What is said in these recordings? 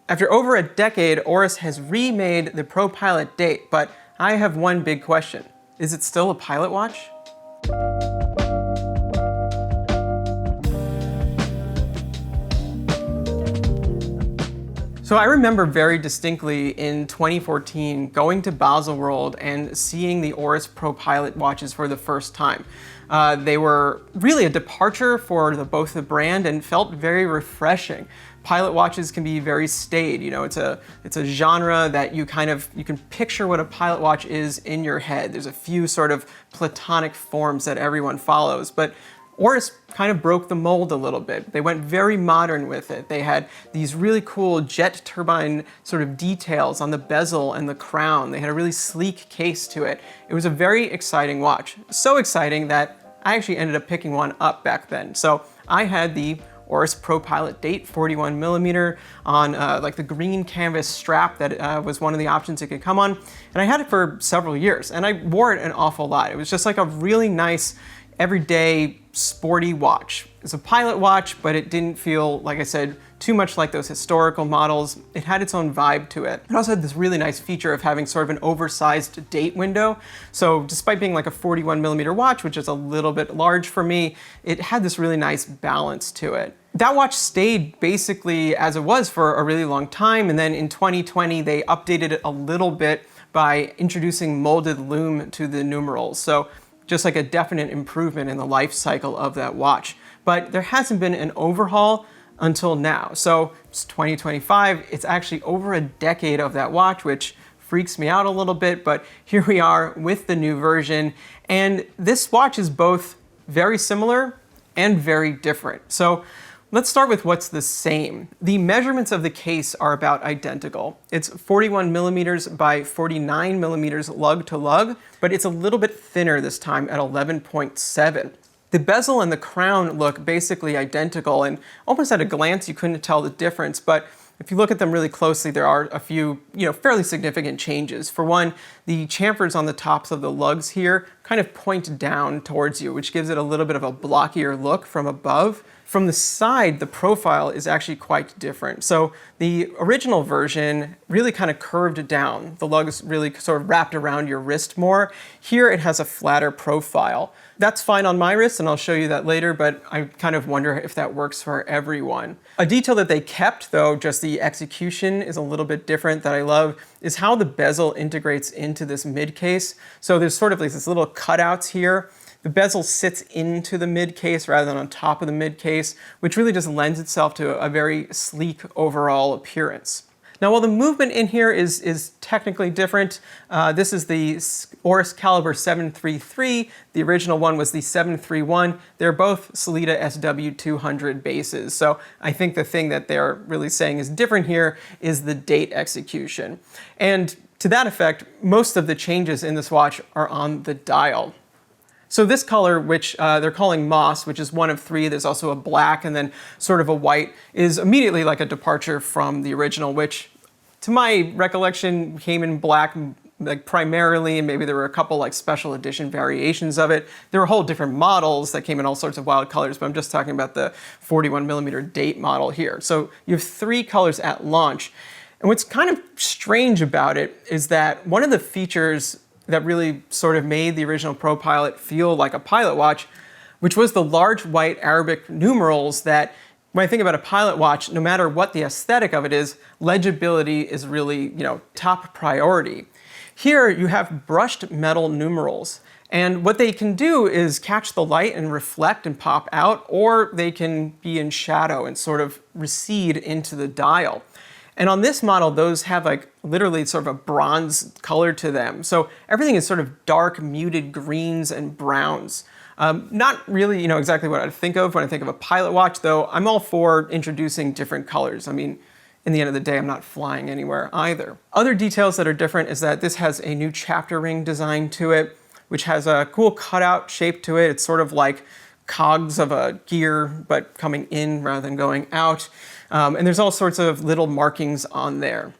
After over a decade, Oris has remade the ProPilot Date, but I have one big question. Is it still a pilot watch? So I remember very distinctly in 2014 going to Baselworld and seeing the Oris ProPilot watches for the first time. They were really a departure for both the brand and felt very refreshing. Pilot watches can be very staid. You know, it's a genre that you can picture what a pilot watch is in your head. There's a few sort of platonic forms that everyone follows, but Oris kind of broke the mold a little bit. They went very modern with it. They had these really cool jet turbine sort of details on the bezel and the crown. They had a really sleek case to it. It was a very exciting watch. So exciting that I actually ended up picking one up back then. So I had the Oris ProPilot Date 41mm on like the green canvas strap that was one of the options it could come on. And I had it for several years and I wore it an awful lot. It was just like a really nice everyday sporty watch. It's a pilot watch, but it didn't feel, like I said, too much like those historical models. It had its own vibe to it. It also had this really nice feature of having sort of an oversized date window. So despite being like a 41mm watch, which is a little bit large for me, it had this really nice balance to it. That watch stayed basically as it was for a really long time, and then in 2020 they updated it a little bit by introducing molded lume to the numerals. So just like a definite improvement in the life cycle of that watch. But there hasn't been an overhaul until now. So it's 2025, it's actually over a decade of that watch, which freaks me out a little bit, but here we are with the new version. And this watch is both very similar and very different. So let's start with what's the same. The measurements of the case are about identical. It's 41mm by 49mm lug to lug, but it's a little bit thinner this time at 11.7. The bezel and the crown look basically identical, and almost at a glance you couldn't tell the difference, but if you look at them really closely, there are a few, fairly significant changes. For one, the chamfers on the tops of the lugs here kind of point down towards you, which gives it a little bit of a blockier look from above. From the side, the profile is actually quite different. So the original version really kind of curved down. The lugs really sort of wrapped around your wrist more. Here it has a flatter profile. That's fine on my wrist, and I'll show you that later, but I kind of wonder if that works for everyone. A detail that they kept, though, just the execution is a little bit different that I love, is how the bezel integrates into this mid case. So there's sort of like these little cutouts here. The bezel sits into the mid case rather than on top of the mid case, which really just lends itself to a very sleek overall appearance. Now, while the movement in here is technically different, this is the Oris Calibre 733. The original one was the 731. They're both Sellita SW200 bases. So I think the thing that they're really saying is different here is the date execution. And to that effect, most of the changes in this watch are on the dial. So this color, which they're calling moss, which is one of three, there's also a black and then sort of a white, is immediately like a departure from the original, which to my recollection came in black like primarily, and maybe there were a couple like special edition variations of it. There were whole different models that came in all sorts of wild colors, but I'm just talking about the 41mm date model here. So you have three colors at launch. And what's kind of strange about it is that one of the features that really sort of made the original ProPilot feel like a pilot watch, which was the large white Arabic numerals that, when I think about a pilot watch, no matter what the aesthetic of it is, legibility is really, top priority. Here you have brushed metal numerals, and what they can do is catch the light and reflect and pop out, or they can be in shadow and sort of recede into the dial. And on this model, those have like literally sort of a bronze color to them. So everything is sort of dark, muted greens and browns. Not really, exactly what I think of when I think of a pilot watch, though I'm all for introducing different colors. I mean, in the end of the day, I'm not flying anywhere either. Other details that are different is that this has a new chapter ring design to it, which has a cool cutout shape to it. It's sort of like cogs of a gear, but coming in rather than going out. And there's all sorts of little markings on there.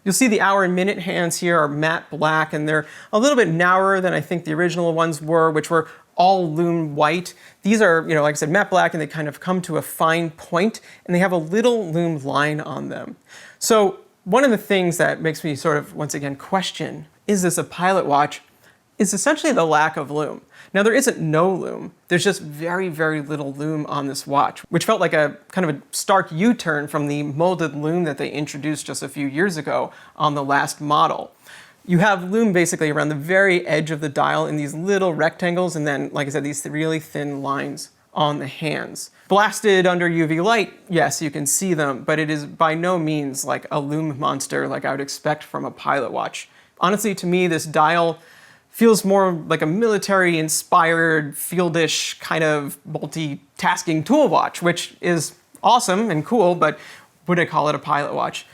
You'll see the hour and minute hands here are matte black, and they're a little bit narrower than I think the original ones were, which were all lume white. These are, like I said, matte black, and they kind of come to a fine point, and they have a little lume line on them. So one of the things that makes me sort of, once again, question, is this a pilot watch, is essentially the lack of lume. Now, there isn't no lume. There's just very, very little lume on this watch, which felt like a kind of a stark U-turn from the molded lume that they introduced just a few years ago on the last model. You have lume basically around the very edge of the dial in these little rectangles, and then, like I said, these really thin lines on the hands. Blasted under UV light, yes, you can see them, but it is by no means like a lume monster like I would expect from a pilot watch. Honestly, to me, this dial feels more like a military-inspired, fieldish kind of multitasking tool watch, which is awesome and cool, but would I call it a pilot watch?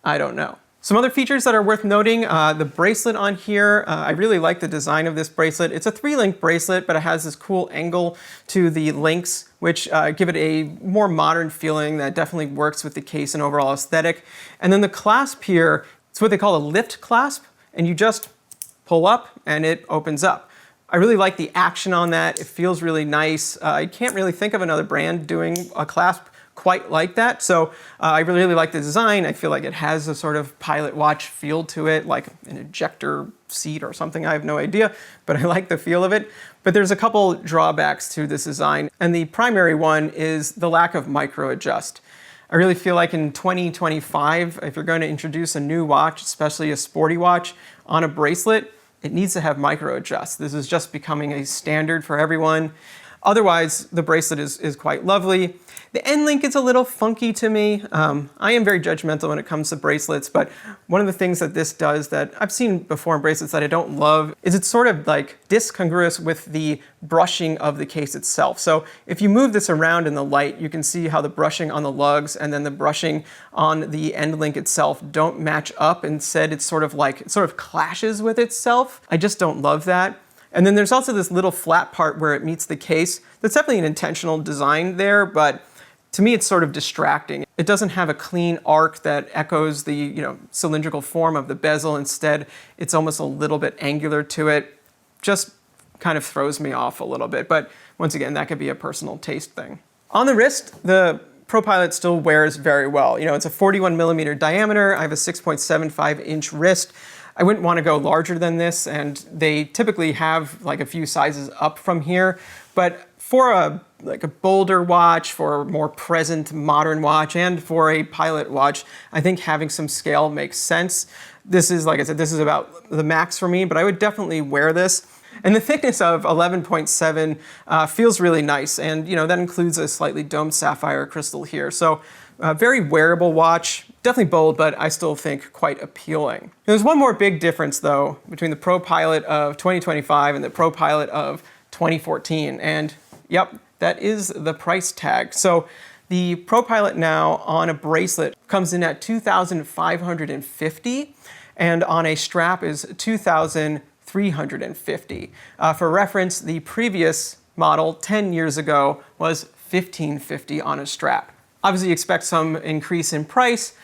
I don't know. Some other features that are worth noting, the bracelet on here, I really like the design of this bracelet. It's a 3-link bracelet, but it has this cool angle to the links, which give it a more modern feeling that definitely works with the case and overall aesthetic. And then the clasp here, it's what they call a lift clasp, and you just pull up and it opens up. I really like the action on that. It feels really nice. I can't really think of another brand doing a clasp quite like that. So I really like the design. I feel like it has a sort of pilot watch feel to it, like an ejector seat or something. I have no idea, but I like the feel of it. But there's a couple drawbacks to this design. And the primary one is the lack of micro adjust. I really feel like in 2025, if you're going to introduce a new watch, especially a sporty watch, on a bracelet, it needs to have micro adjust. This is just becoming a standard for everyone. Otherwise, the bracelet is quite lovely. The end link is a little funky to me. I am very judgmental when it comes to bracelets, but one of the things that this does that I've seen before in bracelets that I don't love is it's sort of like discongruous with the brushing of the case itself. So if you move this around in the light, you can see how the brushing on the lugs and then the brushing on the end link itself don't match up. Instead, it sort of clashes with itself. I just don't love that. And then there's also this little flat part where it meets the case. That's definitely an intentional design there, but to me it's sort of distracting. It doesn't have a clean arc that echoes the cylindrical form of the bezel. Instead, it's almost a little bit angular to it. Just kind of throws me off a little bit, but once again, that could be a personal taste thing. On the wrist, the ProPilot still wears very well. It's a 41mm diameter. I have a 6.75-inch wrist. I wouldn't want to go larger than this, and they typically have like a few sizes up from here. But for a bolder watch, for a more present modern watch, and for a pilot watch, I think having some scale makes sense. This is, like I said, this is about the max for me, but I would definitely wear this. And the thickness of 11.7 feels really nice, and that includes a slightly domed sapphire crystal here. So very wearable watch, definitely bold, but I still think quite appealing. There's one more big difference though between the ProPilot of 2025 and the ProPilot of 2014, and yep, that is the price tag. So the ProPilot now on a bracelet comes in at $2,550, and on a strap is $2,350. For reference, the previous model 10 years ago was $1,550 on a strap. Obviously, you expect some increase in price.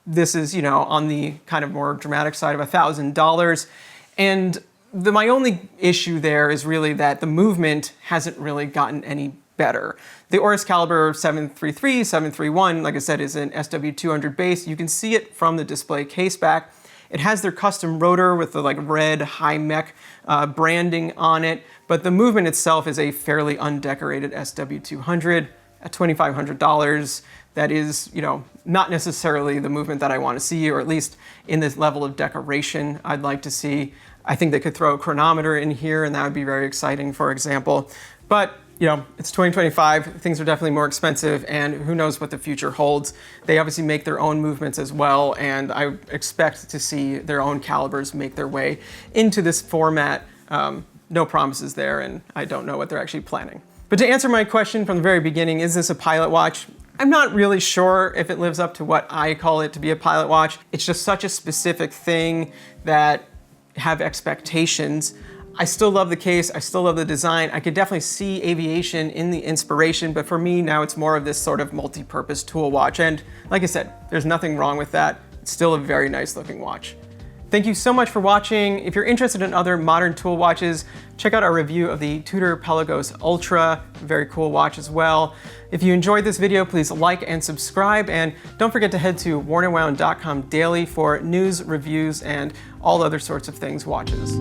This is, on the kind of more dramatic side of $1,000. And my only issue there is really that the movement hasn't really gotten any better. The Oris Calibre 733, 731, like I said, is an SW200 base. You can see it from the display case back. It has their custom rotor with the red high mech branding on it, but the movement itself is a fairly undecorated SW200 at $2,500. That is, not necessarily the movement that I want to see, or at least in this level of decoration I'd like to see. I think they could throw a chronometer in here, and that would be very exciting, for example. But it's 2025, things are definitely more expensive, and who knows what the future holds. They obviously make their own movements as well, and I expect to see their own calibers make their way into this format. No promises there, and I don't know what they're actually planning. But to answer my question from the very beginning, is this a pilot watch? I'm not really sure if it lives up to what I call it to be a pilot watch. It's just such a specific thing that have expectations. I still love the case, I still love the design. I could definitely see aviation in the inspiration, but for me now it's more of this sort of multi-purpose tool watch. And like I said, there's nothing wrong with that. It's still a very nice looking watch. Thank you so much for watching. If you're interested in other modern tool watches, check out our review of the Tudor Pelagos Ultra, very cool watch as well. If you enjoyed this video, please like and subscribe, and don't forget to head to wornandwound.com daily for news, reviews, and all other sorts of things watches.